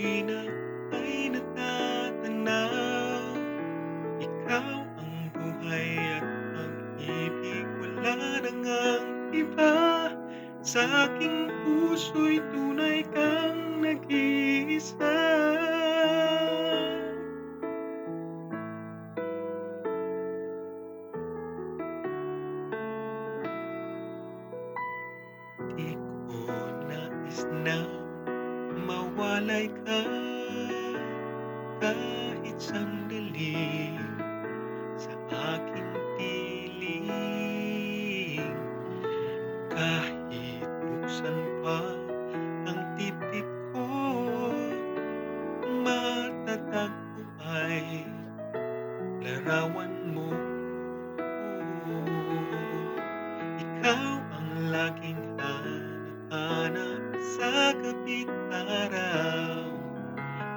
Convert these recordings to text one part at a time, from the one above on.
tuwina ay natatanaw. Ikaw ang buhay at pag-ibig, wala na ngang iba. Sa aking puso'y tunay kang nag-iisa. Di ko nais na mawalay ka kahit sandali sa aking piling. Kahit buksan pa ang dibdib ko, matatagpo ay larawan mo. Ikaw ang laging hanap-hanap sa gabi't araw.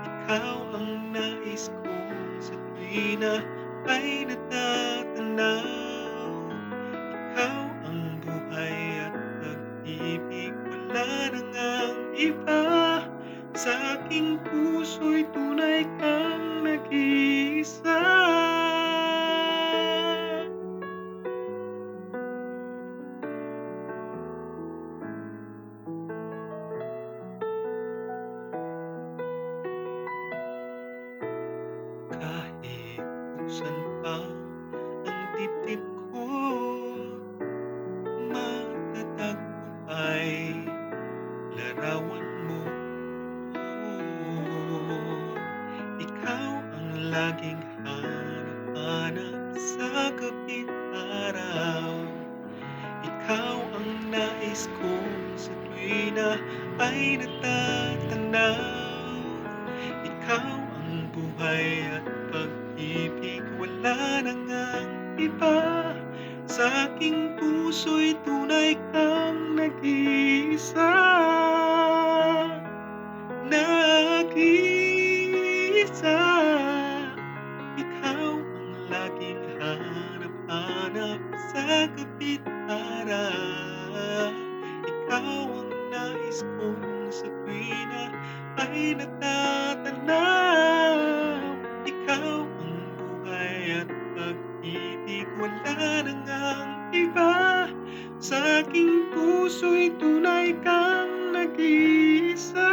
Ikaw ang nais kong sa tuwina ay natatanaw. Ikaw ang buhay at pag-ibig, wala na ngang iba. Sa aking puso'y tunay kang nag-iisa. Kahit buksan pa ang dibdib ko, matatagpo ay larawan mo. Ikaw ang laging hanap-hanap sa gabi't araw. Ikaw ang nais kong sa tuwina ay natatanaw. Ikaw ang buhay at pag-ibig, wala na ngang iba. Sa aking puso'y tunay kang nag-iisa. Nag-iisa. Ikaw ang laging hanap-hanap sa gabi't araw. Ikaw ang nais kong sa tuwina ay natatanaw. Ikaw ang buhay at pag-ibig, wala na ngang iba. Sa aking puso'y tunay kang nag-iisa.